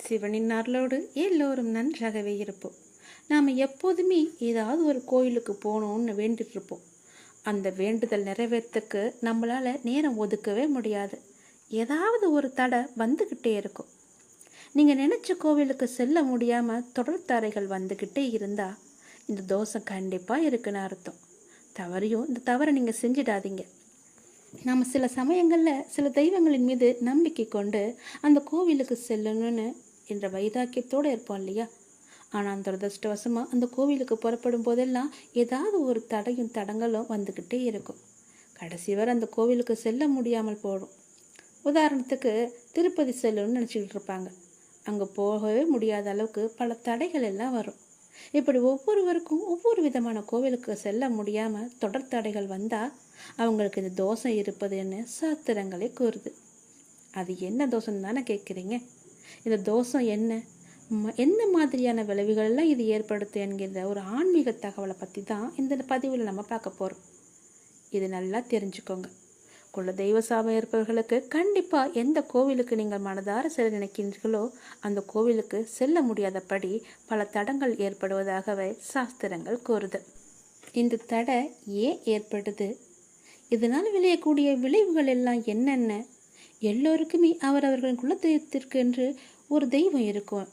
சிவனின் அருளோடு எல்லோரும் நன்றாகவே இருப்போம். நாம் எப்போதுமே ஏதாவது ஒரு கோயிலுக்கு போகணும்னு வேண்டிட்டு இருப்போம். அந்த வேண்டுதல் நிறைவேறத்துக்கு நம்மளால் நேரம் ஒதுக்கவே முடியாது. ஏதாவது ஒரு தடை வந்துக்கிட்டே இருக்கும். நீங்கள் நினச்ச கோவிலுக்கு செல்ல முடியாமல் தொடர் தடைகள் வந்துக்கிட்டே இருந்தால் இந்த தோஷம் கண்டிப்பாக இருக்குன்னு அர்த்தம். தவறையும் இந்த தவறை நீங்கள் செஞ்சிடாதீங்க. நம்ம சில சமயங்களில் சில தெய்வங்களின் மீது நம்பிக்கை கொண்டு அந்த கோவிலுக்கு செல்லணும்னு என்ற வைராக்கியத்தோடு இருப்போம் இல்லையா? ஆனால் அந்த துரதிருஷ்டவசமாக அந்த கோவிலுக்கு புறப்படும் போதெல்லாம் ஏதாவது ஒரு தடையும் தடங்களும் வந்துக்கிட்டே இருக்கும். கடைசி வரை அந்த கோவிலுக்கு செல்ல முடியாமல் போடும். உதாரணத்துக்கு திருப்பதி செல்லணும்னு நினச்சிக்கிட்டு இருப்பாங்க. அங்கே போகவே முடியாத அளவுக்கு பல தடைகள் எல்லாம் வரும். இப்படி ஒவ்வொருவருக்கும் ஒவ்வொரு விதமான கோவிலுக்கு செல்ல முடியாமல் தொடர் தடைகள் வந்தால் அவங்களுக்கு இந்த தோஷம் இருப்பதுன்னு சாஸ்திரங்களே கூறுது. அது என்ன தோஷம் தானே கேட்குறீங்க? இந்த தோஷம் என்ன மாதிரியான விளைவுகளெல்லாம் இது ஏற்படுத்து என்கிற ஒரு ஆன்மீக தகவலை பற்றி தான் இந்த பதிவில் நம்ம பார்க்க போகிறோம். இது நல்லா தெரிஞ்சுக்கோங்க. குலதெய்வ சாபம் இருப்பவர்களுக்கு கண்டிப்பாக எந்த கோவிலுக்கு நீங்கள் மனதார செல்ல நினைக்கின்றீர்களோ அந்த கோவிலுக்கு செல்ல முடியாதபடி பல தடங்கள் ஏற்படுவதாகவே சாஸ்திரங்கள் கூறுது. இந்த தடை ஏன் ஏற்படுது? இதனால் விளையக்கூடிய விளைவுகள் எல்லாம் என்னென்ன? எல்லோருக்குமே அவரவர்களின் குலதெய்வத்திற்கு என்று ஒரு தெய்வம் இருக்கும்.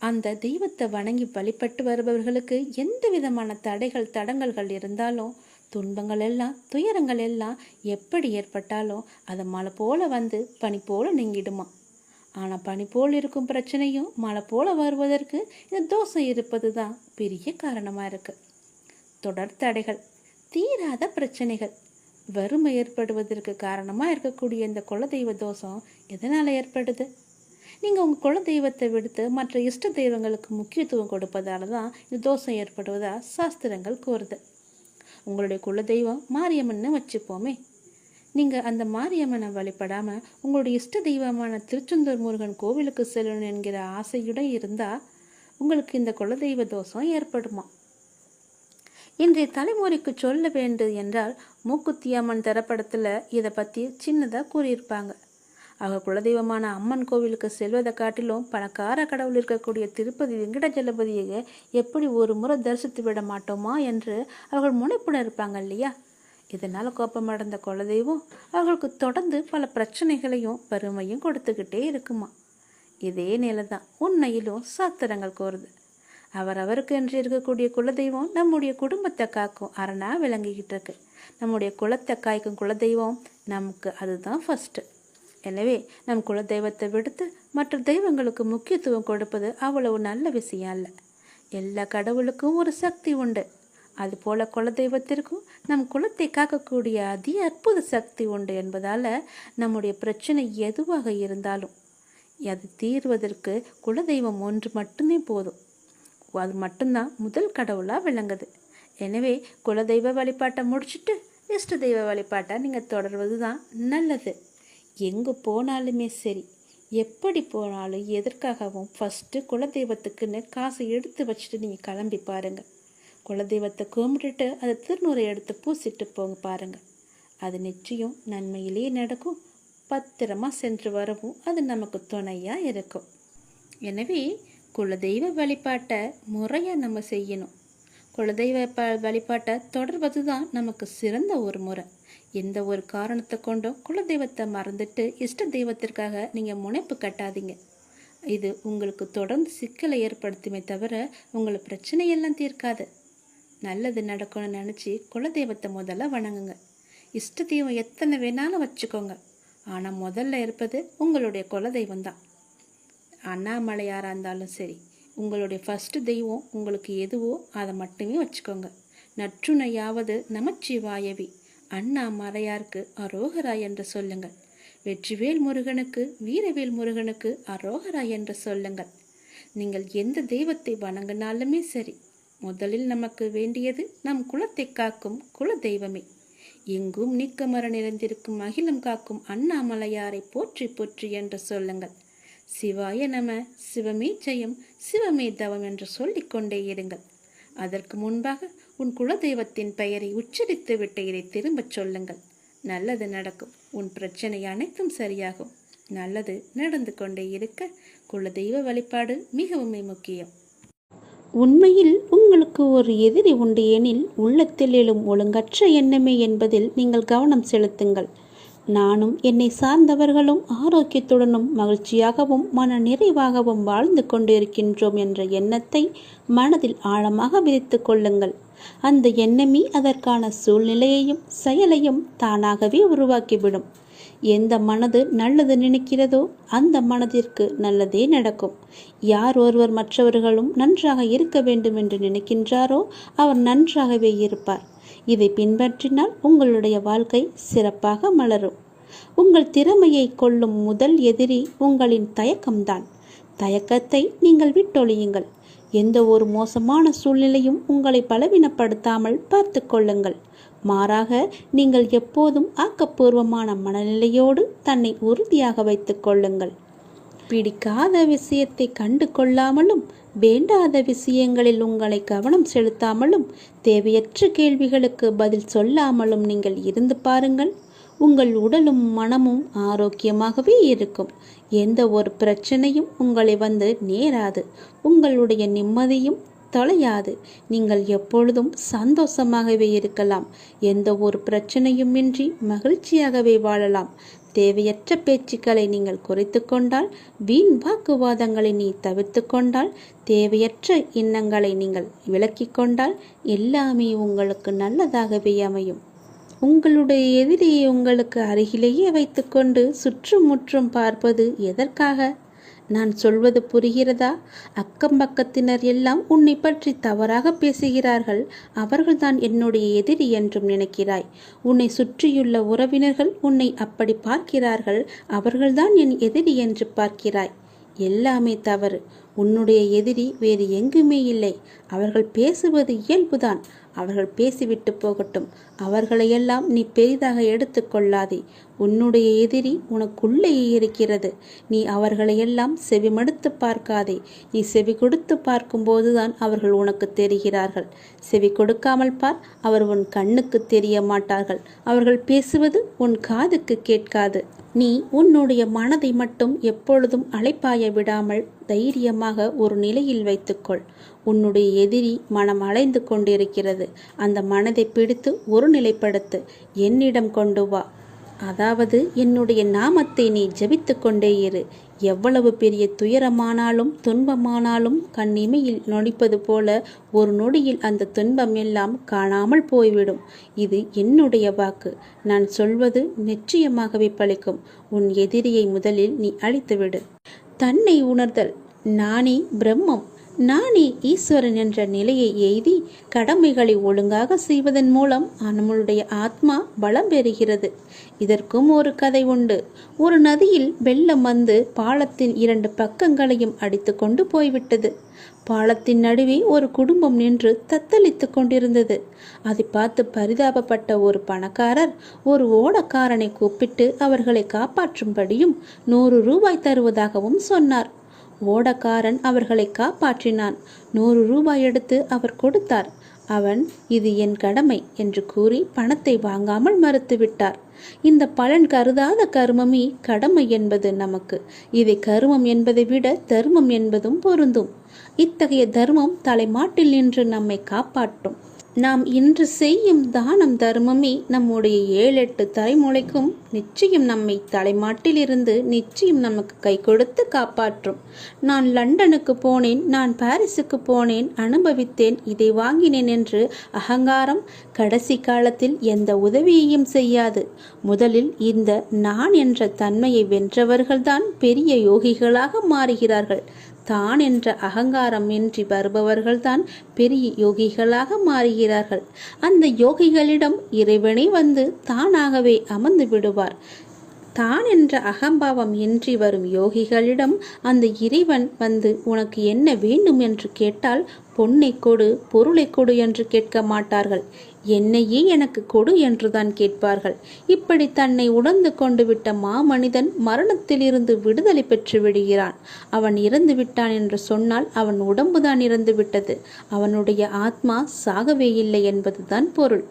அந்த தெய்வத்தை வணங்கி வழிபட்டு வருபவர்களுக்கு எந்த விதமான தடங்கல்கள் இருந்தாலும், துன்பங்கள் எல்லாம் துயரங்கள் எல்லாம் எப்படி ஏற்பட்டாலும் அதை மழை போல வந்து பனி போல நீங்கிடுமா. ஆனால் பனி போல் இருக்கும் பிரச்சனையும் மழை போல வருவதற்கு இந்த தோஷம் இருப்பது தான் பெரிய காரணமாக இருக்குது. தொடர் தடைகள், தீராத பிரச்சனைகள், வறுமை ஏற்படுவதற்கு காரணமாக இருக்கக்கூடிய இந்த குலதெய்வ தோஷம் எதனால் ஏற்படுது? நீங்கள் உங்கள் குலதெய்வத்தை விடுத்து மற்ற இஷ்ட தெய்வங்களுக்கு முக்கியத்துவம் கொடுப்பதால தான் இந்த தோஷம் ஏற்படுவதாக சாஸ்திரங்கள் கூறுது. உங்களுடைய குலதெய்வம் மாரியம்மன்னு வச்சுப்போமே. நீங்கள் அந்த மாரியம்மனை வழிபடாமல் உங்களுடைய இஷ்ட தெய்வமான திருச்செந்தூர் முருகன் கோவிலுக்கு செல்லணும் என்கிற ஆசையுடன் இருந்தால் உங்களுக்கு இந்த குலதெய்வ தோஷம் ஏற்படுமா? இன்றைய தலைமுறைக்கு சொல்ல வேண்டும் என்றால் மூக்குத்தி அம்மன் திரைப்படத்தில் இதை பற்றி சின்னதாக கூறியிருப்பாங்க. அவங்க குலதெய்வமான அம்மன் கோவிலுக்கு செல்வதை காட்டிலும் பணக்கார கடவுள் இருக்கக்கூடிய திருப்பதி வெங்கடாஜலபதியை எப்படி ஒரு முறை தரிசித்து விட மாட்டோமா என்று அவர்கள் முனைப்புடன் இருப்பாங்க இல்லையா? இதனால் கோபமடைந்த குலதெய்வம் அவர்களுக்கு தொடர்ந்து பல பிரச்சனைகளையும் வறுமையும் கொடுத்துக்கிட்டே இருக்குமா. இதே நிலை தான் உண்மையிலும் சாஸ்திரங்கள் கோருது. அவருக்கு என்று இருக்கக்கூடிய குலதெய்வம் நம்முடைய குடும்பத்தை காக்கும் அரணா விளங்கிக்கிட்டு இருக்கு. நம்முடைய குலத்தை காய்க்கும் குலதெய்வம் நமக்கு அதுதான் ஃபஸ்ட்டு. எனவே நம் குலதெய்வத்தை விடுத்து மற்ற தெய்வங்களுக்கு முக்கியத்துவம் கொடுப்பது அவ்வளவு நல்ல விஷயம் அல்ல. எல்லா கடவுளுக்கும் ஒரு சக்தி உண்டு. அதுபோல குலதெய்வத்திற்கும் நம் குலத்தை காக்கக்கூடிய அதி அற்புத சக்தி உண்டு என்பதால் நம்முடைய பிரச்சனை எதுவாக இருந்தாலும் அது தீர்வதற்கு குலதெய்வம் ஒன்று மட்டுமே போதும். அது மட்டும்தான் முதல் கடவுளாக விளங்குது. எனவே குலதெய்வ வழிபாட்டை முடிச்சுட்டு இஷ்ட தெய்வ வழிபாட்டை நீங்கள் தொடர்வது தான் நல்லது. எங்கே போனாலுமே சரி, எப்படி போனாலும் எதற்காகவும் ஃபஸ்ட்டு குலதெய்வத்துக்குன்னு காசை எடுத்து வச்சுட்டு நீங்கள் கிளம்பி பாருங்கள். குலதெய்வத்தை கும்பிட்டுட்டு அதை திருநூறை எடுத்து பூசிட்டு போங்க பாருங்கள். அது நிச்சயம் நன்மையிலே நடக்கும். பத்திரமா சென்று வரவும் அது நமக்கு துணையாக இருக்கும். எனவே குலதெய்வ வழிபாட்டை முறையாக நம்ம செய்யணும். குலதெய்வ வழிபாட்டை தொடர்வது தான் நமக்கு சிறந்த ஒரு முறை. எந்த ஒரு காரணத்தை கொண்டும் குலதெய்வத்தை மறந்துட்டு இஷ்ட தெய்வத்திற்காக நீங்கள் முனைப்பு கட்டாதீங்க. இது உங்களுக்கு தொடர்ந்து சிக்கலை ஏற்படுத்துமே தவிர உங்களை பிரச்சனையெல்லாம் தீர்க்காது. நல்லது நடக்கணும்னு நினச்சி குலதெய்வத்தை முதல்ல வணங்குங்க. இஷ்ட தெய்வம் எத்தனை வேணாலும் வச்சுக்கோங்க. ஆனால் முதல்ல இருப்பது உங்களுடைய குலதெய்வம் தான். அண்ணாமலையாராக இருந்தாலும் சரி, உங்களுடைய ஃபஸ்ட்டு தெய்வம் உங்களுக்கு எதுவோ அதை மட்டுமே வச்சுக்கோங்க. நற்றுணையாவது நமச்சிவாயவி, அண்ணாமலையாருக்கு அரோகரா என்று சொல்லுங்கள். வெற்றிவேல் முருகனுக்கு வீரவேல் முருகனுக்கு அரோகரா என்று சொல்லுங்கள். நீங்கள் எந்த தெய்வத்தை வணங்கினாலுமே சரி, முதலில் நமக்கு வேண்டியது நம் குலத்தை காக்கும் குல தெய்வமே. எங்கும் நீக்கமர நிறைந்திருக்கும் அகிலம் காக்கும் அண்ணாமலையாரை போற்றி போற்றி என்று சொல்லுங்கள். சிவாய நம, சிவமே ஜெயம், சிவமே தவம் என்று சொல்லிக்கொண்டே இருங்கள். அதற்கு முன்பாக உன் குலதெய்வத்தின் பெயரை உச்சரித்து விட்டு இதை திரும்பச் சொல்லுங்கள். நல்லது நடக்கும். உன் பிரச்சனை அனைத்தும் சரியாகும். நல்லது நடந்து கொண்டே இருக்க குலதெய்வ வழிபாடு மிகவும் முக்கியம். உண்மையில் உங்களுக்கு ஒரு எதிரி உண்டு எனில் உள்ளத்தில் எழும் ஒழுங்கற்ற எண்ணமே என்பதில் நீங்கள் கவனம் செலுத்துங்கள். நானும் என்னை சார்ந்தவர்களும் ஆரோக்கியத்துடனும் மகிழ்ச்சியாகவும் மன நிறைவாகவும் வாழ்ந்து கொண்டிருக்கின்றோம் என்ற எண்ணத்தை மனதில் ஆழமாக விதித்து கொள்ளுங்கள். அந்த எண்ணமே அதற்கான சூழ்நிலையையும் செயலையும் தானாகவே உருவாக்கிவிடும். எந்த மனது நல்லது நினைக்கிறதோ அந்த மனதிற்கு நல்லதே நடக்கும். யார் ஒருவர் மற்றவர்களும் நன்றாக இருக்க வேண்டும் என்று நினைக்கின்றாரோ அவர் நன்றாகவே இருப்பார். இதை பின்பற்றினால் உங்களுடைய வாழ்க்கை சிறப்பாக மலரும். உங்கள் திறமையை கொள்ளும் முதல் எதிரி உங்களின் தயக்கம்தான். தயக்கத்தை நீங்கள் விட்டொழியுங்கள். எந்த ஒரு மோசமான சூழ்நிலையும் உங்களை பலவீனப்படுத்தாமல் பார்த்து கொள்ளுங்கள். மாறாக நீங்கள் எப்போதும் ஆக்கப்பூர்வமான மனநிலையோடு தன்னை உறுதியாக வைத்துக் கொள்ளுங்கள். பிடிக்காத விஷயத்தை கண்டு கொள்ளாமலும் வேண்டாத விஷயங்களில் உங்களை கவனம் செலுத்தாமலும் தேவையற்ற கேள்விகளுக்கு பதில் சொல்லாமலும் நீங்கள் இருந்து பாருங்கள். உங்கள் உடலும் மனமும் ஆரோக்கியமாகவே இருக்கும். எந்த ஒரு பிரச்சனையும் உங்களை வந்து நேராது. உங்களுடைய நிம்மதியும் தொலையாது. நீங்கள் எப்பொழுதும் சந்தோஷமாகவே இருக்கலாம். எந்த ஒரு பிரச்சனையும் இன்றி மகிழ்ச்சியாகவே வாழலாம். தேவையற்ற பேச்சுக்களை நீங்கள் குறைத்து கொண்டால், வீண் வாக்குவாதங்களை நீ தவிர்த்து கொண்டால், தேவையற்ற எண்ணங்களை நீங்கள் விலக்கி கொண்டால் எல்லாமே உங்களுக்கு நல்லதாகவே அமையும். உங்களுடைய எதிரியை உங்களுக்கு அருகிலேயே வைத்துக்கொண்டு சுற்றுமுற்றும் பார்ப்பது எதற்காக? நான் சொல்வது புரிகிறதா? அக்கம் பக்கத்தினர் எல்லாம் உன்னை பற்றி தவறாக பேசுகிறார்கள். அவர்கள்தான் என்னுடைய எதிரி என்றும் நினைக்கிறாய். உன்னை சுற்றியுள்ள உறவினர்கள் உன்னை அப்படி பார்க்கிறார்கள். அவர்கள்தான் என் எதிரி என்று பார்க்கிறாய். எல்லாமே தவறு. உன்னுடைய எதிரி வேறு எங்குமே இல்லை. அவர்கள் பேசுவது இயல்புதான். அவர்கள் பேசிவிட்டு போகட்டும். அவர்களையெல்லாம் நீ பெரிதாக எடுத்துக்கொள்ளாதே. உன்னுடைய எதிரி உனக்குள்ளேயே இருக்கிறது. நீ அவர்களையெல்லாம் செவிமடுத்து பார்க்காதே. நீ செவி கொடுத்து பார்க்கும்போதுதான் அவர்கள் உனக்கு தெரிகிறார்கள். செவி கொடுக்காமல் பார், அவர் உன் கண்ணுக்கு தெரிய மாட்டார்கள். அவர்கள் பேசுவது உன் காதுக்கு கேட்காது. நீ உன்னுடைய மனதை மட்டும் எப்பொழுதும் அலைப்பாய விடாமல் தைரியமாக ஒரு நிலையில் வைத்துக்கொள். உன்னுடைய எதிரி மனம் அலைந்து கொண்டிருக்கிறது. அந்த மனதை பிடித்து ஒரு நிலைப்படுத்து. என்னிடம் கொண்டு வா. அதாவது என்னுடைய நாமத்தை நீ ஜபித்து கொண்டே இரு. எவ்வளவு பெரிய துயரமானாலும் துன்பமானாலும் கண்ணிமையில் நொடிப்பது போல ஒரு நொடியில் அந்த துன்பம் எல்லாம் காணாமல் போய்விடும். இது என்னுடைய வாக்கு. நான் சொல்வது நிச்சயமாகவே பலிக்கும். உன் எதிரியை முதலில் நீ அழித்துவிடு. தன்னை உணர்தல். நானே பிரம்மம், நானே ஈஸ்வரன் என்ற நிலையை எய்தி கடமைகளை ஒழுங்காக செய்வதன் மூலம் நம்மளுடைய ஆத்மா பலம் பெறுகிறது. இதற்கும் ஒரு கதை உண்டு. ஒரு நதியில் வெள்ளம் வந்து பாலத்தின் 2 பக்கங்களையும் அடித்து கொண்டு போய்விட்டது. பாலத்தின் நடுவே ஒரு குடும்பம் நின்று தத்தளித்து கொண்டிருந்தது. அதை பார்த்து பரிதாபப்பட்ட ஒரு பணக்காரர் ஒரு ஓடக்காரனை கூப்பிட்டு அவர்களை காப்பாற்றும்படியும் 100 ரூபாய் தருவதாகவும் சொன்னார். ஓடக்காரன் அவர்களை காப்பாற்றினான். 100 ரூபாய் எடுத்து அவர் கொடுத்தார். அவன் இது என் கடமை என்று கூறி பணத்தை வாங்காமல் மறுத்துவிட்டார். இந்த பலன் கருதாத கர்மமே கடமை என்பது நமக்கு. இதை கர்மம் என்பதை விட தர்மம் என்பதும் பொருந்தும். இத்தகைய தர்மம் தலைமாட்டில் நின்று நம்மை காப்பாற்றும். நாம் இன்று செய்யும் தானம் தர்மமே நம்முடைய 7-8 தலைமுறைக்கும் நிச்சயம் நம்மை தலைமாட்டில் இருந்து நிச்சயம் நமக்கு கை கொடுத்து காப்பாற்றும். நான் லண்டனுக்கு போனேன், நான் பாரிஸுக்கு போனேன், அனுபவித்தேன், இதை வாங்கினேன் என்று அகங்காரம் கடைசி காலத்தில் எந்த உதவியையும் செய்யாது. முதலில் இந்த நான் என்ற தன்மையை வென்றவர்கள்தான் பெரிய யோகிகளாக மாறுகிறார்கள். தான் என்ற அகங்காரம் இன்றி வருபவர்கள்தான் பெரிய யோகிகளாக மாறுகிறார்கள். அந்த யோகிகளிடம் இறைவனை வந்து தானாகவே அமர்ந்து விடுவார். தான் என்ற அகம்பாவம் இன்றி வரும் யோகிகளிடம் அந்த இறைவன் வந்து உனக்கு என்ன வேண்டும் என்று கேட்டால் பொன்னை கொடு, பொருளை கொடு என்று கேட்க மாட்டார்கள். என்னையே எனக்கு கொடு என்றுதான் கேட்பார்கள். இப்படி தன்னை உணர்ந்து கொண்டு விட்ட மாமனிதன் மரணத்திலிருந்து விடுதலை பெற்று விடுகிறான். அவன் இறந்து விட்டான் என்று சொன்னால் அவன் உடம்புதான் இறந்து விட்டது. அவனுடைய ஆத்மா சாகவே இல்லை என்பதுதான் பொருள்.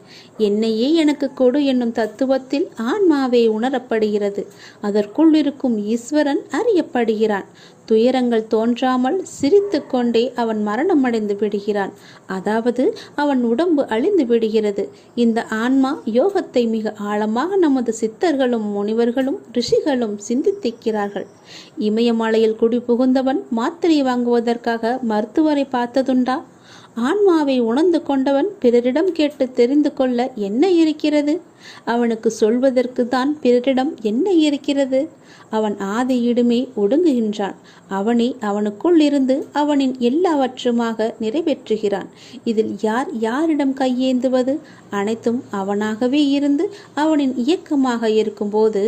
என்னையே எனக்கு கொடு என்னும் தத்துவத்தில் ஆன்மாவே உணரப்படுகிறது. அதற்குள் இருக்கும் ஈஸ்வரன் அறியப்படுகிறான். துயரங்கள் தோன்றாமல் சிரித்து கொண்டே அவன் மரணமடைந்து விடுகிறான். அதாவது அவன் உடம்பு அழிந்து விடுகிறது. இந்த ஆன்மா யோகத்தை மிக ஆழமாக நமது சித்தர்களும் முனிவர்களும் ரிஷிகளும் சிந்தித்திருக்கிறார்கள். இமயமலையில் குடி புகுந்தவன் மாத்திரை வாங்குவதற்காக மருத்துவரை பார்த்ததுண்டா? ஆன்மாவை உணர்ந்து கொண்டவன் பிறரிடம் கேட்டு தெரிந்து கொள்ள என்ன இருக்கிறது? அவனுக்கு சொல்வதற்கு தான் பிறரிடம் என்ன இருக்கிறது? அவன் ஆதியிடுமே ஒடுங்குகின்றான். அவனை அவனுக்குள் இருந்து அவனின் எல்லாவற்றுமாக நிறைவேற்றுகிறான். இதில் யார் யாரிடம் கையேந்துவது? அனைத்தும் அவனாகவே இருந்து அவனின் இயக்கமாக இருக்கும்போது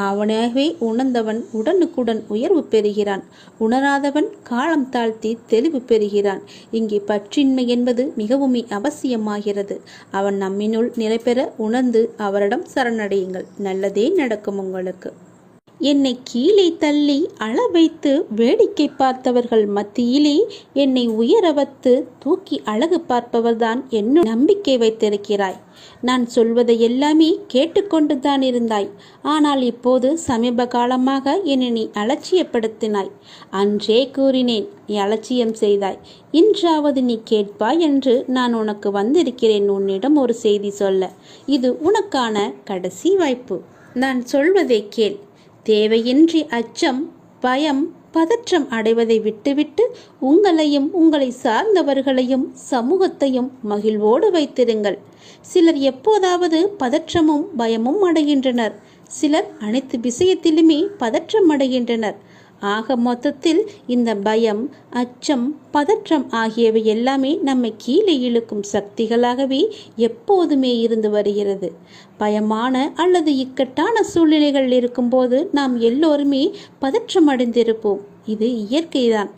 அவனாகவே உணர்ந்தவன் உடனுக்குடன் உயர்வு பெறுகிறான். உணராதவன் காலம் தாழ்த்தி தெளிவு பெறுகிறான். இங்கே பற்றின்மை என்பது மிகவும் அவசியமாகிறது. அவன் நம்மினுள் நிலைபெற உணர்ந்து அவரிடம் சரணடையுங்கள். நல்லதே நடக்கும் உங்களுக்கு. என்னை கீழே தள்ளி அள வைத்து வேடிக்கை பார்த்தவர்கள் மத்தியிலே என்னை உயர வைத்து தூக்கி அழகு பார்ப்பவர்தான் என்ன நம்பிக்கை வைத்திருக்கிறாய். நான் சொல்வதை எல்லாமே கேட்டுக்கொண்டு தான் இருந்தாய். ஆனால் இப்போது சமீப காலமாக என்னை நீ அலட்சியப்படுத்தினாய். அன்றே கூறினேன், நீ அலட்சியம் செய்தாய். இன்றாவது நீ கேட்பாய் என்று நான் உனக்கு வந்திருக்கிறேன் உன்னிடம் ஒரு செய்தி சொல்ல. இது உனக்கான கடைசி வாய்ப்பு. நான் சொல்வதை கேள். தேவையின்றி அச்சம், பயம், பதற்றம் அடைவதை விட்டுவிட்டு உங்களையும் உங்களை சார்ந்தவர்களையும் சமூகத்தையும் மகிழ்வோடு வைத்திருங்கள். சிலர் எப்போதாவது பதற்றமும் பயமும் அடைகின்றனர். சிலர் அனைத்து விஷயத்திலுமே பதற்றம் அடைகின்றனர். ஆக மொத்தத்தில் இந்த பயம், அச்சம், பதற்றம் ஆகியவை எல்லாமே நம்மை கீழே இழுக்கும் சக்திகளாகவே எப்போதுமே இருந்து வருகிறது. பயமான அல்லது இக்கட்டான சூழ்நிலைகள் இருக்கும்போது நாம் எல்லோருமே பதற்றம் அடைந்திருப்போம். இது இயற்கைதான்.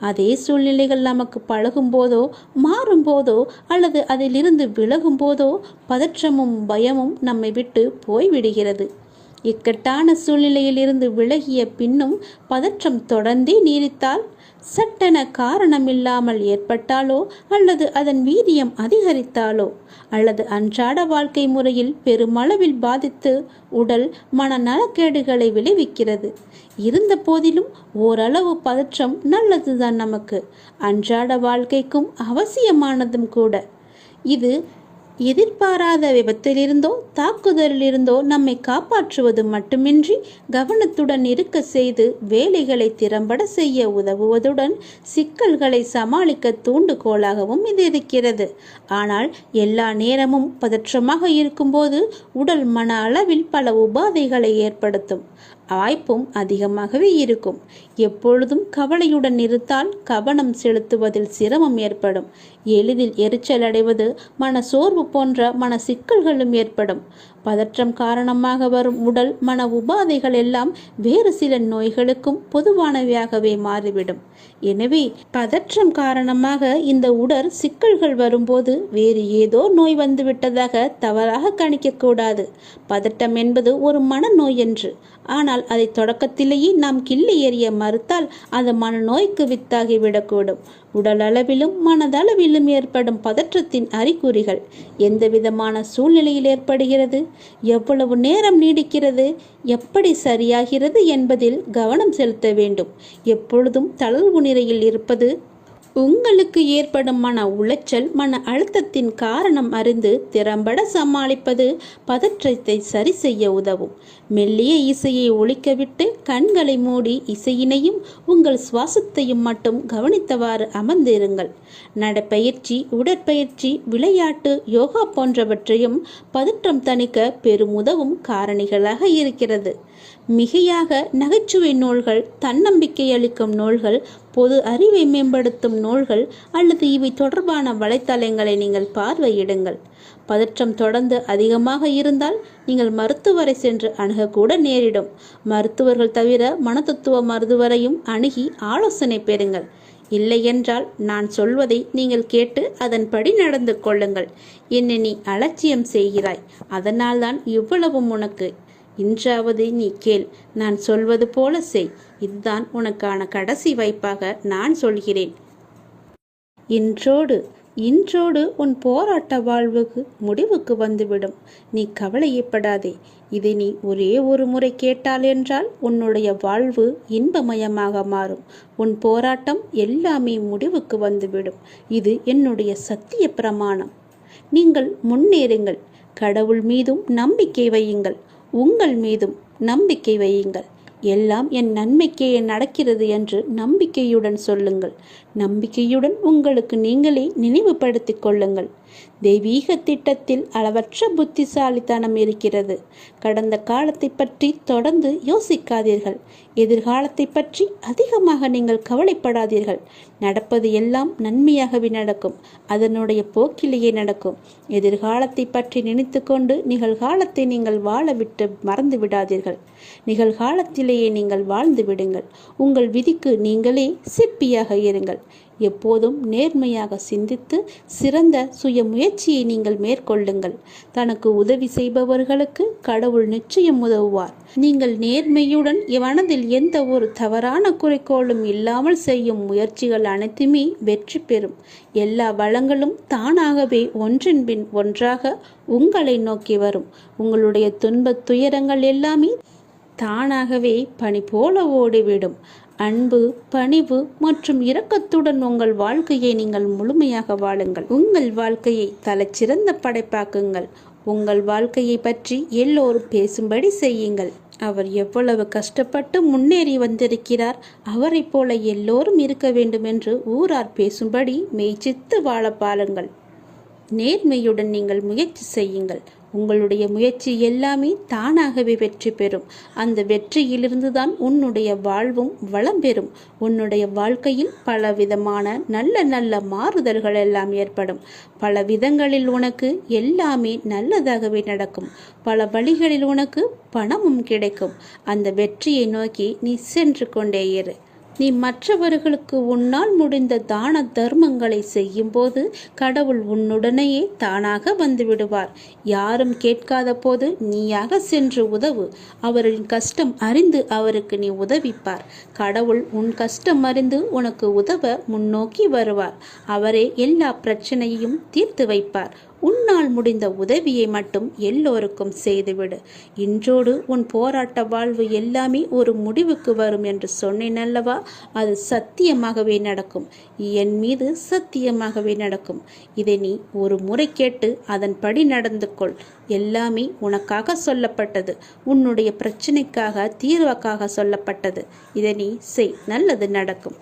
அதே சூழ்நிலைகள் நமக்கு பழகும் போதோ, மாறும் போதோ, அல்லது அதிலிருந்து விலகும் போதோ பதற்றமும் பயமும் நம்மை விட்டு போய்விடுகிறது. இக்கட்டான சூழ்நிலையிலிருந்து விலகிய பின்னும் பதற்றம் தொடர்ந்தே நீடித்தால், சட்டென காரணமில்லாமல் ஏற்பட்டாலோ அல்லது அதன் வீரியம் அதிகரித்தாலோ அல்லது அன்றாட வாழ்க்கை முறையில் பெருமளவில் பாதித்து உடல் மன நலக்கேடுகளை விளைவிக்கிறது. இருந்த போதிலும் ஓரளவு பதற்றம் நல்லதுதான். நமக்கு அன்றாட வாழ்க்கைக்கும் அவசியமானதும் கூட. இது எதிர்பாராத விபத்திலிருந்தோ தாக்குதலிலிருந்தோ நம்மை காப்பாற்றுவது மட்டுமின்றி கவனத்துடன் இருக்க செய்து வேலைகளை திறம்பட செய்ய உதவுவதுடன் சிக்கல்களை சமாளிக்க தூண்டுகோலாகவும் இது இருக்கிறது. ஆனால் எல்லா நேரமும் பதற்றமாக இருக்கும்போது உடல் மன அளவில் பல உபாதைகளை ஏற்படுத்தும் வாய்ப்பும் அதிகமாகவே இருக்கும். எப்பொழுதும் கவலையுடன் இருந்தால் கவனம் செலுத்துவதில் சிரமம் ஏற்படும். எளிதில் எரிச்சல் அடைவது, மன சோர்வு போன்ற மன சிக்கல்களும் ஏற்படும். பதற்றம் காரணமாக வரும் உடல் மன உபாதைகள் எல்லாம் வேறு சில நோய்களுக்கும் பொதுவானவையாகவே மாறிவிடும். எனவே பதற்றம் காரணமாக இந்த உடல் சிக்கல்கள் வரும்போது வேறு ஏதோ நோய் வந்துவிட்டதாக தவறாக கணிக்கக்கூடாது. பதட்டம் என்பது ஒரு மனநோய் என்று. ஆனால் அதை தொடக்கத்திலேயே நாம் கிள்ளி எறிய மறுத்தால் அது மனநோய்க்கு வித்தாகிவிடக்கூடும். உடல் அளவிலும் மனதளவிலும் ஏற்படும் பதற்றத்தின் அறிகுறிகள் எந்த விதமான சூழ்நிலையில் ஏற்படுகிறது, எவ்வளவு நேரம் நீடிக்கிறது, எப்படி சரியாகிறது என்பதில் கவனம் செலுத்த வேண்டும். எப்பொழுதும் தளர்வு நிலையில் இருப்பது, உங்களுக்கு ஏற்படும் மன உளைச்சல், மன அழுத்தத்தின் காரணம் அறிந்து திறம்பட சமாளிப்பது பதற்றத்தை சரி செய்ய உதவும். மெல்லிய இசையை ஒலிக்கவிட்டு கண்களை மூடி இசையினையும் உங்கள் சுவாசத்தையும் மட்டும் கவனித்தவாறு அமர்ந்திருங்கள். நடைப்பயிற்சி, உடற்பயிற்சி, விளையாட்டு, யோகா போன்றவற்றையும் பதற்றம் தணிக்க பெருமுதவும் காரணிகளாக இருக்கிறது. மிகையாக நகைச்சுவை நூல்கள், தன்னம்பிக்கை அளிக்கும் நூல்கள், பொது அறிவை மேம்படுத்தும் நூல்கள் அல்லது இவை தொடர்பான வலைத்தளங்களை நீங்கள் பார்வையிடுங்கள். பதற்றம் தொடர்ந்து அதிகமாக இருந்தால் நீங்கள் மருத்துவரை சென்று அணுகக்கூட நேரிடும். மருத்துவர்கள் தவிர மனதத்துவ மருத்துவரையும் அணுகி ஆலோசனை பெறுங்கள். இல்லையென்றால் நான் சொல்வதை நீங்கள் கேட்டு அதன்படி நடந்து கொள்ளுங்கள். என்னை நீ அலட்சியம் செய்கிறாய், அதனால்தான் இவ்வளவும் உனக்கு. இன்றாவது நீ கேள், நான் சொல்வது போல செய். இதுதான் உனக்கான கடைசி வாய்ப்பாக நான் சொல்கிறேன். இன்றோடு இன்றோடு உன் போராட்ட வாழ்வுக்கு முடிவுக்கு வந்துவிடும். நீ கவலையப்படாதே. இதை நீ ஒரே ஒரு முறை கேட்டால் என்றால் உன்னுடைய வாழ்வு இன்பமயமாக மாறும். உன் போராட்டம் எல்லாமே முடிவுக்கு வந்துவிடும். இது என்னுடைய சத்திய பிரமாணம். நீங்கள் முன்னேறுங்கள். கடவுள் மீதும் நம்பிக்கை வையுங்கள். உங்கள் மீதும் நம்பிக்கை வையுங்கள். எல்லாம் என் நன்மைக்கே நடக்கிறது என்று நம்பிக்கையுடன் சொல்லுங்கள். நம்பிக்கையுடன் உங்களுக்கு நீங்களே நினைவுபடுத்திக் கொள்ளுங்கள். தெய்வீக திட்டத்தில் அளவற்ற புத்திசாலித்தனம் இருக்கிறது. கடந்த காலத்தை பற்றி தொடர்ந்து யோசிக்காதீர்கள். எதிர்காலத்தை பற்றி அதிகமாக நீங்கள் கவலைப்படாதீர்கள். நடப்பது எல்லாம் நன்மையாகவே நடக்கும். அதனுடைய போக்கிலேயே நடக்கும். எதிர்காலத்தை பற்றி நினைத்து கொண்டு நிகழ்காலத்தை நீங்கள் வாழ விட்டு மறந்து விடாதீர்கள். நிகழ்காலத்திலேயே நீங்கள் வாழ்ந்து விடுங்கள். உங்கள் விதிக்கு நீங்களே சிற்பியாக இருங்கள். எப்போதும் நேர்மையாக சிந்தித்து சிறந்த சுய முயற்சியை நீங்கள் மேற்கொள்ளுங்கள். தனக்கு உதவி செய்பவர்களுக்கு கடவுள் நிச்சயம் உதவுவார். நீங்கள் நேர்மையுடன் மனதில் எந்த ஒரு தவறான குறிக்கோளும் இல்லாமல் செய்யும் முயற்சிகள் அனைத்துமே வெற்றி பெறும். எல்லா வளங்களும் தானாகவே ஒன்றின் பின் ஒன்றாக உங்களை நோக்கி வரும். உங்களுடைய துன்பத் துயரங்கள் எல்லாமே தானாகவே பனி போல ஓடிவிடும். அன்பு, பணிவு மற்றும் இரக்கத்துடன் உங்கள் வாழ்க்கையை நீங்கள் முழுமையாக வாழுங்கள். உங்கள் வாழ்க்கையை தலைச்சிறந்த படைப்பாக்குங்கள். உங்கள் வாழ்க்கையை பற்றி எல்லோரும் பேசும்படி செய்யுங்கள். அவர் எவ்வளவு கஷ்டப்பட்டு முன்னேறி வந்திருக்கிறார், அவரை போல எல்லோரும் இருக்க வேண்டும் என்று ஊரார் பேசும்படி மெய்ச்சித்து வாழ பாருங்கள். நேர்மையுடன் நீங்கள் முயற்சி செய்யுங்கள். உங்களுடைய முயற்சி எல்லாமே தானாகவே வெற்றி பெறும். அந்த வெற்றியிலிருந்து தான் உன்னுடைய வாழ்வும் வளம் பெறும். உன்னுடைய வாழ்க்கையில் பல விதமான நல்ல நல்ல மாறுதல்கள் எல்லாம் ஏற்படும். பல விதங்களில் உனக்கு எல்லாமே நல்லதாகவே நடக்கும். பல வழிகளில் உனக்கு பணமும் கிடைக்கும். அந்த வெற்றியை நோக்கி நீ சென்று கொண்டே இரு. நீ மற்றவர்களுக்கு உன்னால் முடிந்த தான தர்மங்களை செய்யும் போது கடவுள் உன்னுடனேயே தானாக வந்து விடுவார். யாரும் கேட்காத போது நீயாக சென்று உதவு. அவரின் கஷ்டம் அறிந்து அவருக்கு நீ உதவிப்பார். கடவுள் உன் கஷ்டம் அறிந்து உனக்கு உதவ முன்னோக்கி வருவார். அவரே எல்லா பிரச்சனையையும் தீர்த்து வைப்பார். உன்னால் முடிந்த உதவியை மட்டும் எல்லோருக்கும் செய்துவிடு. இன்றோடு உன் போராட்ட வாழ்வு எல்லாமே ஒரு முடிவுக்கு வரும் என்று சொன்னேன் அல்லவா? அது சத்தியமாகவே நடக்கும். என் மீது சத்தியமாகவே நடக்கும். இதை நீ ஒரு முறை கேட்டு அதன்படி நடந்து கொள். எல்லாமே உனக்காக சொல்லப்பட்டது. உன்னுடைய பிரச்சனைக்காக, தீர்வுக்காக சொல்லப்பட்டது. இதை நீ செய், நல்லது நடக்கும்.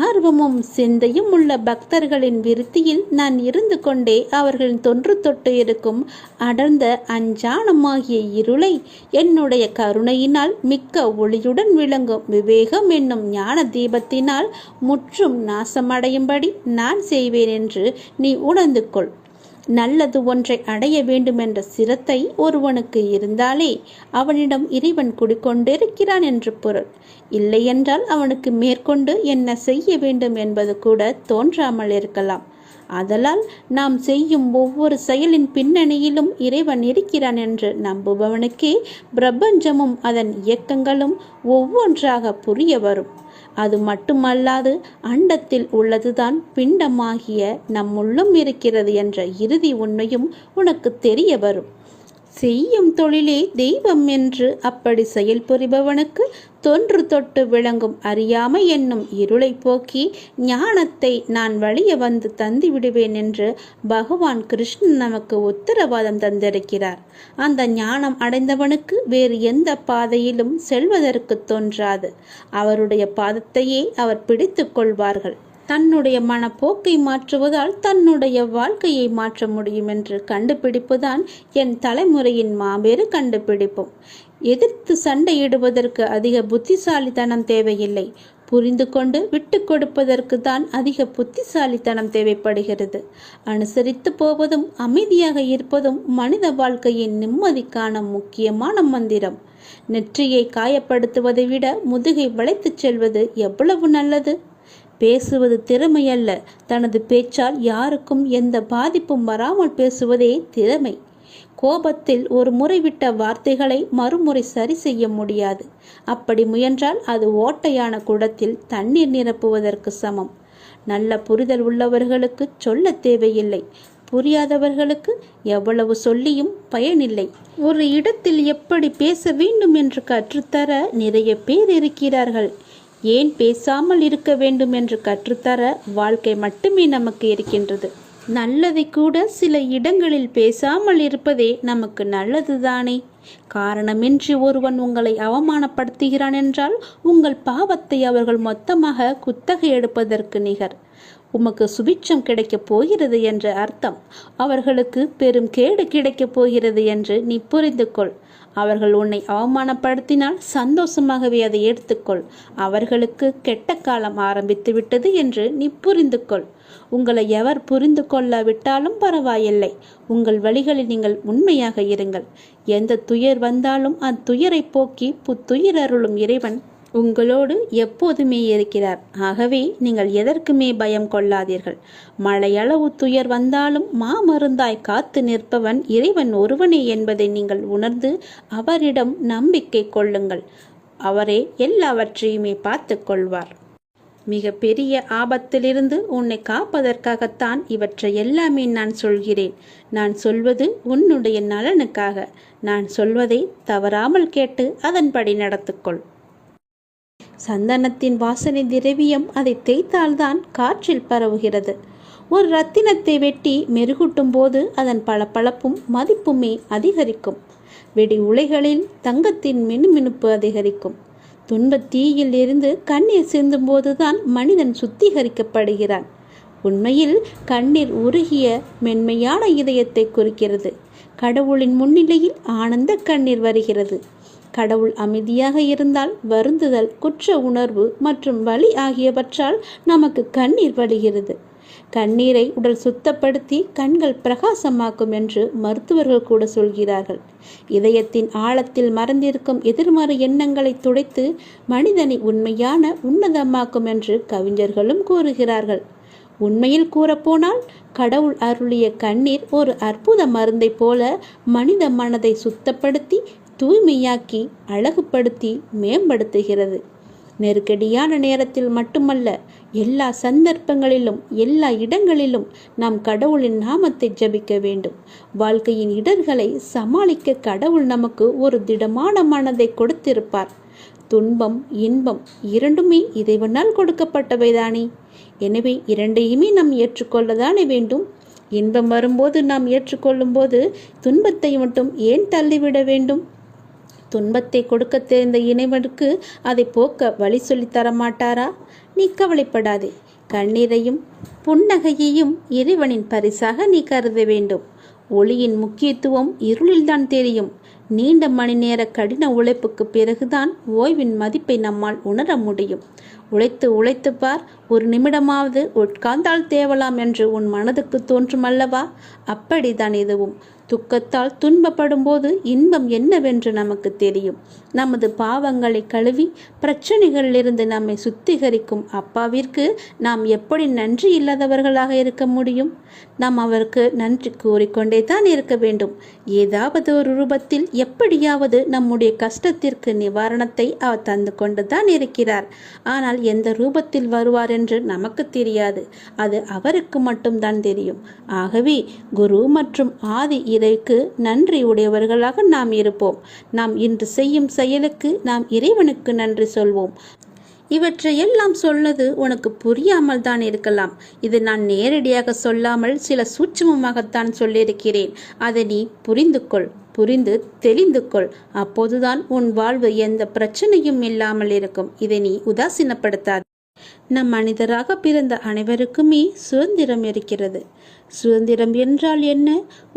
ஆர்வமும் சிந்தையும் உள்ள பக்தர்களின் விருத்தியில் நான் இருந்து கொண்டே அவர்களின் தொன்று தொட்டு இருக்கும் அடர்ந்த அஞ்ஞானமாகிய இருளை என்னுடைய கருணையினால் மிக்க ஒளியுடன் விளங்கும் விவேகம் என்னும் ஞான தீபத்தினால் முற்றும் நாசமடையும்படி நான் செய்வேன் என்று நீ உணர்ந்து கொள். நல்லது ஒன்றை அடைய வேண்டுமென்ற சிரத்தை ஒருவனுக்கு இருந்தாலே அவனிடம் இறைவன் குடிக்கொண்டிருக்கிறான் என்று பொருள். இல்லையென்றால் அவனுக்கு மேற்கொண்டு என்ன செய்ய வேண்டும் என்பது கூட தோன்றாமல் இருக்கலாம். ஆதலால் நாம் செய்யும் ஒவ்வொரு செயலின் பின்னணியிலும் இறைவன் இருக்கிறான் என்று நம்புபவனுக்கே பிரபஞ்சமும் அதன் இயக்கங்களும் ஒவ்வொன்றாக புரிய வரும். அது மட்டுமல்லாது அண்டத்தில் உள்ளதுதான் பிண்டமாகிய நம்முள்ளும் இருக்கிறது என்ற இறுதி உண்மையும் உனக்கு தெரிய வரும். செய்யும் தொழிலே தெய்வம் என்று அப்படி செயல்புரிபவனுக்கு தொன்று தொட்டு விளங்கும் அறியாமை என்னும் இருளை போக்கி ஞானத்தை நான் வழிய வந்து தந்து விடுவேன் என்று பகவான் கிருஷ்ணன் நமக்கு உத்தரவாதம் தந்திருக்கிறார். அந்த ஞானம் அடைந்தவனுக்கு வேறு எந்த பாதையிலும் செல்வதற்கு தோன்றாது. அவருடைய பாதத்தையே அவர் பிடித்து கொள்வார்கள். தன்னுடைய மனப்போக்கை மாற்றுவதால் தன்னுடைய வாழ்க்கையை மாற்ற முடியும் என்று கண்டுபிடிப்புதான் என் தலைமுறையின் மாபெரு கண்டுபிடிப்பும். எதிர்த்து சண்டையிடுவதற்கு அதிக புத்திசாலித்தனம் தேவையில்லை. புரிந்து கொண்டு விட்டு கொடுப்பதற்கு தான் அதிக புத்திசாலித்தனம் தேவைப்படுகிறது. அனுசரித்து போவதும் அமைதியாக இருப்பதும் மனித வாழ்க்கையின் நிம்மதிக்கான முக்கியமான மந்திரம். நெற்றியை காயப்படுத்துவதை விட முதுகை வளைத்துச் செல்வது எவ்வளவு நல்லது. பேசுவது திறமையல்ல, தனது பேச்சால் யாருக்கும் எந்த பாதிப்பும் வராமல் பேசுவதே திறமை. கோபத்தில் ஒரு முறை விட்ட வார்த்தைகளை மறுமுறை சரி செய்ய முடியாது. அப்படி முயன்றால் அது ஓட்டையான குடத்தில் தண்ணீர் நிரப்புவதற்கு சமம். நல்ல புரிதல் உள்ளவர்களுக்கு சொல்ல தேவையில்லை, புரியாதவர்களுக்கு எவ்வளவு சொல்லியும் பயனில்லை. ஒரு இடத்தில் எப்படி பேச வேண்டும் என்று கற்றுத்தர நிறைய பேர் இருக்கிறார்கள். ஏன் பேசாமல் இருக்க வேண்டும் என்று கற்றுத்தர வாழ்க்கை மட்டுமே நமக்கு இருக்கின்றது. நல்லதை கூட சில இடங்களில் பேசாமல் இருப்பதே நமக்கு நல்லதுதானே. காரணமின்றி ஒருவன் உங்களை அவமானப்படுத்துகிறான் என்றால் உங்கள் பாவத்தை அவர்கள் மொத்தமாக குத்தகை எடுப்பதற்கு நிகர். உமக்கு சுபிட்சம் கிடைக்கப் போகிறது என்ற அர்த்தம். அவர்களுக்கு பெரும் கேடு கிடைக்கப் போகிறது என்று நீ புரிந்து கொள். அவர்கள் உன்னை அவமானப்படுத்தினால் சந்தோஷமாகவே அதை எடுத்துக்கொள். அவர்களுக்கு கெட்ட காலம் ஆரம்பித்து விட்டது என்று நீ புரிந்து கொள். உங்களை எவர் புரிந்து கொள்ளாவிட்டாலும் பரவாயில்லை. உங்கள் வழிகளில் நீங்கள் உண்மையாக இருங்கள். எந்த துயர் வந்தாலும் அத்துயரை போக்கி புத்துயிர் அருளும் இறைவன் உங்களோடு எப்போதுமே இருக்கிறார். ஆகவே நீங்கள் எதற்குமே பயம் கொள்ளாதீர்கள். மழையளவு துயர் வந்தாலும் மாமருந்தாய் காத்து நிற்பவன் இறைவன் ஒருவனே என்பதை நீங்கள் உணர்ந்து அவரிடம் நம்பிக்கை கொள்ளுங்கள். அவரே எல்லாவற்றையுமே பார்த்து கொள்வார். மிக பெரிய ஆபத்திலிருந்து உன்னை காப்பதற்காகத்தான் இவற்றை எல்லாமே நான் சொல்கிறேன். நான் சொல்வது உன்னுடைய நலனுக்காக. நான் சொல்வதை தவறாமல் கேட்டு அதன்படி நடத்துக்கொள். சந்தனத்தின் வாசனை திரவியம் அதை தேய்த்தால்தான் காற்றில் பரவுகிறது. ஒரு ரத்தினத்தை வெட்டி மெருகூட்டும் போது அதன் பளபளப்பும் மதிப்புமே அதிகரிக்கும். வெடி உலைகளில் தங்கத்தின் மினுமினுப்பு அதிகரிக்கும். துன்பத் தீயில் இருந்து கண்ணீர் சிந்தும் போதுதான் மனிதன் சுத்திகரிக்கப்படுகிறான். உண்மையில் கண்ணீர் உருகிய மென்மையான இதயத்தை குறிக்கிறது. கடவுளின் முன்னிலையில் ஆனந்த கண்ணீர் வருகிறது. கடவுள் அமைதியாக இருந்தால் வருந்துதல், குற்ற உணர்வு மற்றும் வலி ஆகியவற்றால் நமக்கு கண்ணீர் வழிகிறது. கண்ணீரை உடல் சுத்தப்படுத்தி கண்கள் பிரகாசமாக்கும் என்று மருத்துவர்கள் கூட சொல்கிறார்கள். இதயத்தின் ஆழத்தில் மறைந்திருக்கும் எதிர்மறை எண்ணங்களை துடைத்து மனிதனை உண்மையான உன்னதமாக்கும் என்று கவிஞர்களும் கூறுகிறார்கள். உண்மையில் கூறப்போனால் கடவுள் அருளிய கண்ணீர் ஒரு அற்புத மருந்தை போல மனித மனதை சுத்தப்படுத்தி தூய்மையாக்கி அழகுபடுத்தி மேம்படுத்துகிறது. நெருக்கடியான நேரத்தில் மட்டுமல்ல, எல்லா சந்தர்ப்பங்களிலும் எல்லா இடங்களிலும் நாம் கடவுளின் நாமத்தை ஜபிக்க வேண்டும். வாழ்க்கையின் இடர்களை சமாளிக்க கடவுள் நமக்கு ஒரு திடமான மனதை கொடுத்திருப்பார். துன்பம் இன்பம் இரண்டுமே இறைவனால் கொடுக்கப்பட்டவைதானே. எனவே இரண்டையுமே நாம் ஏற்றுக்கொள்ளதானே வேண்டும். இன்பம் வரும்போது நாம் ஏற்றுக்கொள்ளும் போது துன்பத்தை மட்டும் ஏன் தள்ளிவிட வேண்டும்? துன்பத்தை கொடுக்க தெரிந்த இறைவனுக்கு அதை போக்க வழி சொல்லித்தர மாட்டாரா? நீ கவலைப்படாதே. கண்ணீரையும் புன்னகையையும் இறைவனின் பரிசாக நீ கருத வேண்டும். ஒளியின் முக்கியத்துவம் இருளில்தான் தெரியும். நீண்ட மணி நேர கடின உழைப்புக்கு பிறகுதான் ஓய்வின் மதிப்பை நம்மால் உணர முடியும். உழைத்து உழைத்து பார், ஒரு நிமிடமாவது உட்கார்ந்தால் தேவலாம் என்று உன் மனதுக்கு தோன்றும் அல்லவா? அப்படித்தான் இதுவும். துக்கத்தால் துன்பப்படும் போது இன்பம் என்னவென்று நமக்கு தெரியும். நமது பாவங்களை கழுவி பிரச்சனைகளிலிருந்து நம்மை சுத்திகரிக்கும் அப்பாவிற்கு நாம் எப்படி நன்றி இல்லாதவர்களாக இருக்க முடியும்? நாம் அவருக்கு நன்றி கூறிக்கொண்டே தான் இருக்க வேண்டும். ஏதாவது ஒரு ரூபத்தில் எப்படியாவது நம்முடைய கஷ்டத்திற்கு நிவாரணத்தை அவர் தந்து கொண்டு தான் இருக்கிறார். ஆனால் எந்த ரூபத்தில் வருவார் என்று நமக்கு தெரியாது. அது அவருக்கு மட்டும்தான் தெரியும். ஆகவே குரு மற்றும் ஆதி இறைக்கு நன்றி உடையவர்களாக நாம் இருப்போம். நாம் இன்று செய்யும் செயலுக்கு நாம் இறைவனுக்கு நன்றி சொல்வோம். இவற்றையெல்லாம் சொன்னது உனக்கு புரியாமல் தான் இருக்கலாம். இது நான் நேரடியாக சொல்லாமல் சில சூட்சுமமாகத்தான் சொல்லியிருக்கிறேன். அதை நீ புரிந்து கொள், புரிந்து தெளிந்து கொள். அப்போதுதான் உன் வாழ்வு எந்த பிரச்சனையும் இல்லாமல் இருக்கும். இதை நீ உதாசீனப்படுத்தாது. நம் மனிதராக பிறந்த அனைவருக்குமே சுதந்திரம் இருக்கிறது. சுதந்திரம் என்றால் என்ன?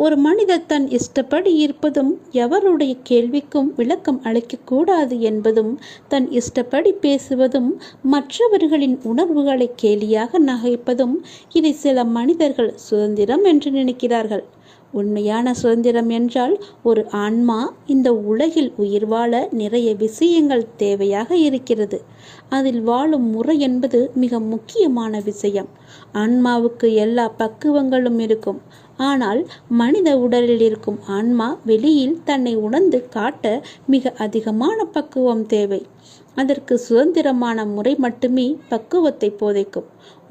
ஒரு மனிதர் தன் இஷ்டப்படி இருப்பதும், எவருடைய கேள்விக்கும் விளக்கம் அளிக்கக்கூடாது என்பதும், தன் இஷ்டப்படி பேசுவதும், மற்றவர்களின் உணர்வுகளை கேலியாக நகைப்பதும், இதை சில மனிதர்கள் சுதந்திரம் என்று நினைக்கிறார்கள். உண்மையான சுதந்திரம் என்றால் ஒரு ஆன்மா இந்த உலகில் உயிர் வாழ நிறைய விஷயங்கள் தேவையாக இருக்கிறது. அதில் வாழும் முறை என்பது மிக முக்கியமான விஷயம். ஆன்மாவுக்கு எல்லா பக்குவங்களும் இருக்கும். ஆனால் மனித உடலில் இருக்கும் ஆன்மா வெளியில் தன்னை உணர்ந்து காட்ட மிக அதிகமான பக்குவம் தேவை. அதற்கு சுதந்திரமான முறை மட்டுமே பக்குவத்தை போதைக்கும்.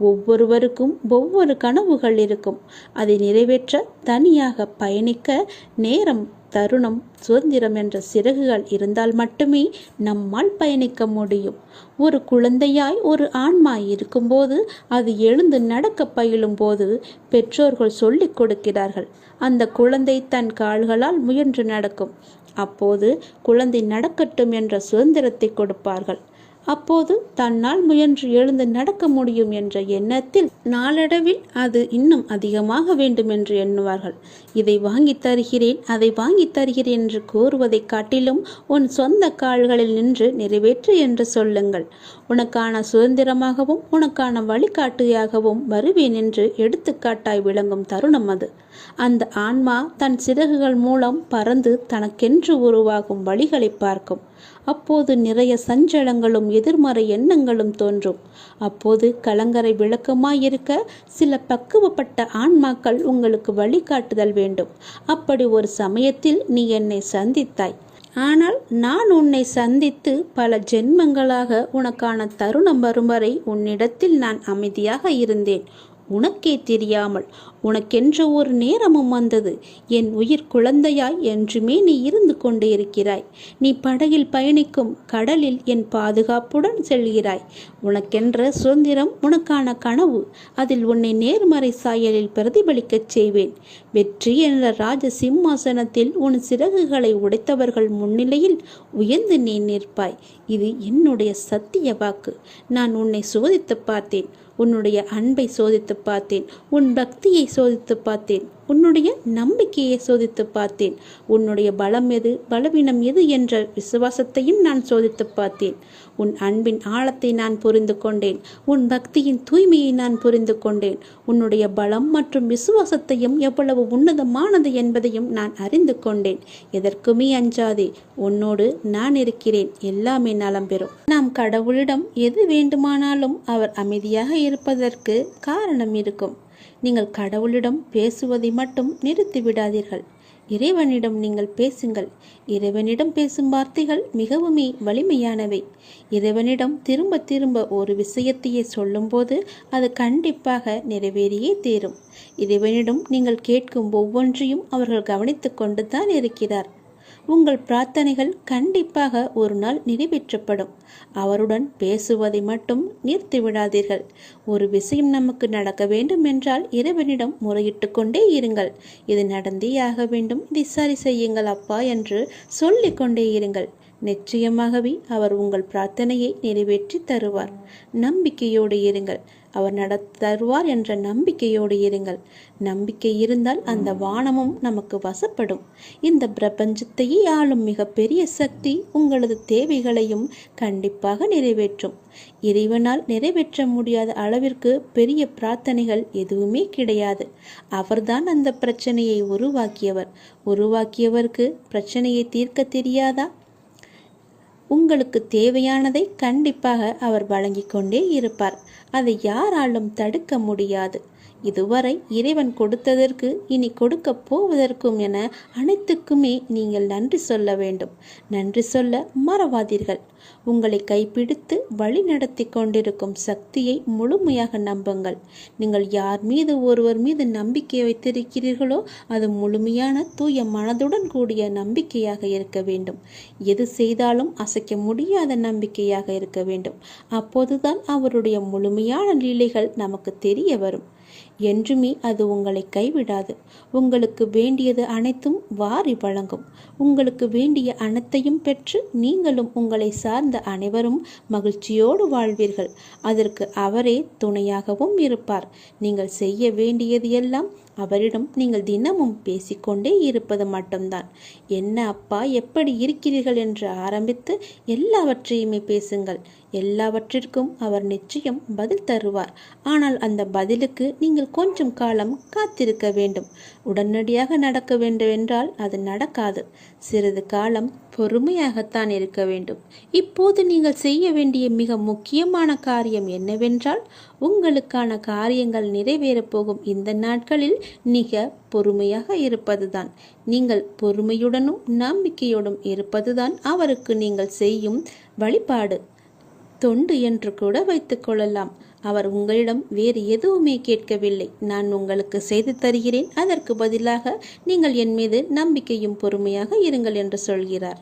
ஒவ்வொருவருக்கும் ஒவ்வொரு கனவுகள் இருக்கும். அதை நிறைவேற்ற தனியாக பயணிக்க நேரம், தருணம், சுதந்திரம் என்ற சிறகுகள் இருந்தால் மட்டுமே நம்மால் பயணிக்க முடியும். ஒரு குழந்தையாய் ஒரு ஆன்மா இருக்கும்போது, அது எழுந்து நடக்க பயிலும் போது பெற்றோர்கள் சொல்லிக் கொடுக்கிறார்கள். அந்த குழந்தை தன் கால்களால் முயன்று நடக்கும். அப்போது குழந்தை நடக்கட்டும் என்ற சுதந்திரத்தை கொடுப்பார்கள். அப்போது தன்னால் முயன்று எழுந்து நடக்க முடியும் என்ற எண்ணத்தில் நாளடைவில் அது இன்னும் அதிகமாக வேண்டும் என்று எண்ணுவார்கள். இதை வாங்கி தருகிறேன், அதை வாங்கி தருகிறேன் என்று கூறுவதை காட்டிலும் உன் சொந்த கால்களில் நின்று நிறைவேற்று என்று சொல்லுங்கள். உனக்கான சுதந்திரமாகவும் உனக்கான வழிகாட்டியாகவும் வருவேன் என்று எடுத்துக்காட்டாய் விளங்கும் தருணம் அது. அந்த ஆன்மா தன் சிறகுகள் மூலம் பறந்து தனக்கென்று உருவாகும் வழிகளை பார்க்கும். அப்போது நிறைய சஞ்சலங்களும் எதிர்மறை எண்ணங்களும் தோன்றும். அப்போது கலங்கரை விளக்கமாயிருக்க சில பக்குவப்பட்ட ஆன்மாக்கள் உங்களுக்கு வழிகாட்டுதல் வேண்டும். அப்படி ஒரு சமயத்தில் நீ என்னை சந்தித்தாய். ஆனால் நான் உன்னை சந்தித்து பல ஜென்மங்களாக உனக்கான தருணம் வரும் வரை உன்னிடத்தில் நான் அமைதியாக இருந்தேன். உனக்கே தெரியாமல். உனக்கென்ற ஒரு நேரமும் வந்தது. என் உயிர் குழந்தையாய் என்றுமே நீ இருந்து கொண்டே இருக்கிறாய். நீ படகில் பயணிக்கும் கடலில் என் பாதுகாப்புடன் செல்கிறாய். உனக்கென்ற சுதந்திரம், உனக்கான கனவு. அதில் உன்னை நேர்மறை சாயலில் பிரதிபலிக்கச் செய்வேன். வெற்றி என்ற ராஜ சிம்மாசனத்தில் உன் சிறகுகளை உடைத்தவர்கள் முன்னிலையில் உயர்ந்து நீ நிற்பாய். இது என்னுடைய சத்திய வாக்கு. நான் உன்னை சோதித்து பார்த்தேன். உன்னுடைய அன்பை சோதித்து பார்த்தேன். உன் பக்தியை சோதித்து பார்த்தேன். உன்னுடைய நம்பிக்கையை சோதித்து பார்த்தேன். உன்னுடைய பலம் எது, பலவீனம் எது என்ற விசுவாசத்தையும் நான் சோதித்து பார்த்தேன். உன் அன்பின் ஆழத்தை நான் புரிந்து கொண்டேன். உன் பக்தியின் தூய்மையை நான் புரிந்து கொண்டேன். உன்னுடைய பலம் மற்றும் விசுவாசத்தையும் எவ்வளவு உன்னதமானது என்பதையும் நான் அறிந்து கொண்டேன். எதற்குமே அஞ்சாதே, உன்னோடு நான் இருக்கிறேன். எல்லாமே நலம் பெறும். நாம் கடவுளிடம் எது வேண்டுமானாலும் அவர் அமைதியாக இருப்பதற்கு காரணம் இருக்கும். நீங்கள் கடவுளிடம் பேசுவதை மட்டும் நிறுத்தி விடாதீர்கள். இறைவனிடம் நீங்கள் பேசுங்கள். இறைவனிடம் பேசும் வார்த்தைகள் மிகவுமே வலிமையானவை. இறைவனிடம் திரும்ப திரும்ப ஒரு விஷயத்தையே சொல்லும்போது அது கண்டிப்பாக நிறைவேறியே தீரும். இறைவனிடம் நீங்கள் கேட்கும் ஒவ்வொன்றையும் அவர்கள் கவனித்து கொண்டு தான் இருக்கிறார். உங்கள் பிரார்த்தனைகள் கண்டிப்பாக ஒரு நாள் நிறைவேற்றப்படும். அவருடன் பேசுவதை மட்டும் நிறுத்திவிடாதீர்கள். ஒரு விஷயம் நமக்கு நடக்க வேண்டும் என்றால் இறைவனிடம் முறையிட்டு கொண்டே இருங்கள். இது நடந்தே ஆக வேண்டும், இதை சரி செய்யுங்கள் அப்பா என்று சொல்லிக் கொண்டே இருங்கள். நிச்சயமாகவே அவர் உங்கள் பிரார்த்தனையை நிறைவேற்றி தருவார். நம்பிக்கையோடு இருங்கள். அவர் தருவார் என்ற நம்பிக்கையோடு இருங்கள். நம்பிக்கை இருந்தால் அந்த வானமும் நமக்கு வசப்படும். இந்த பிரபஞ்சத்தையே ஆளும் மிகப்பெரிய சக்தி உங்களது தேவைகளையும் கண்டிப்பாக நிறைவேற்றும். இறைவனால் நிறைவேற்ற முடியாத அளவிற்கு பெரிய பிரார்த்தனைகள் எதுவுமே கிடையாது. அவர்தான் அந்த பிரச்சனையை உருவாக்கியவர். உருவாக்கியவருக்கு பிரச்சனையை தீர்க்க தெரியாதா? உங்களுக்கு தேவையானதை கண்டிப்பாக அவர் வழங்கி கொண்டே இருப்பார். அதை யாராலும் தடுக்க முடியாது. இதுவரை இறைவன் கொடுத்ததற்கு இனி கொடுக்க போவதற்கும் என அனைத்துக்குமே நீங்கள் நன்றி சொல்ல வேண்டும். நன்றி சொல்ல மறவாதீர்கள். உங்களை கைப்பிடித்து வழி நடத்தி கொண்டிருக்கும் சக்தியை முழுமையாக நம்புங்கள். நீங்கள் யார் மீது ஒருவர் மீது நம்பிக்கை வைத்திருக்கிறீர்களோ அது முழுமையான தூய மனதுடன் கூடிய நம்பிக்கையாக இருக்க வேண்டும். எது செய்தாலும் அசைக்க முடியாத நம்பிக்கையாக இருக்க வேண்டும். அப்போதுதான் அவருடைய முழுமையான லீலைகள் நமக்கு தெரிய வரும். என்றுமே அது உங்களை கைவிடாது. உங்களுக்கு வேண்டியது அனைத்தும் வாரி வழங்கும். உங்களுக்கு வேண்டிய அனைத்தையும் பெற்று நீங்களும் உங்களை சார்ந்த அனைவரும் மகிழ்ச்சியோடு வாழ்வீர்கள். அதற்கு அவரே துணையாகவும் இருப்பார். நீங்கள் செய்ய வேண்டியது எல்லாம் அவரிடம் நீங்கள் தினமும் பேசிக்கொண்டே இருப்பது மட்டும்தான். என்ன அப்பா, எப்படி இருக்கிறீர்கள் என்று ஆரம்பித்து எல்லாவற்றையுமே பேசுங்கள். எல்லாவற்றிற்கும் அவர் நிச்சயம் பதில் தருவார். ஆனால் அந்த பதிலுக்கு நீங்கள் கொஞ்சம் காலம் காத்திருக்க வேண்டும். உடனடியாக நடக்க வேண்டும் என்றால் அது நடக்காது. சிறிது காலம் பொறுமையாகத்தான் இருக்க வேண்டும். இப்போது நீங்கள் செய்ய வேண்டிய மிக முக்கியமான காரியம் என்னவென்றால், உங்களுக்கான காரியங்கள் நிறைவேறப் போகும் இந்த நாட்களில் மிக பொறுமையாக இருப்பதுதான். நீங்கள் பொறுமையுடனும் நம்பிக்கையோடும் இருப்பதுதான் அவருக்கு நீங்கள் செய்யும் வழிபாடு. தொண்டு என்று கூட வைத்துக் கொள்ளலாம். அவர் உங்களிடம் வேறு எதுவுமே கேட்கவில்லை. நான் உங்களுக்கு செய்து தருகிறேன், அதற்கு பதிலாக நீங்கள் என் மீது நம்பிக்கையும் பொறுமையாக இருங்கள் என்று சொல்கிறார்.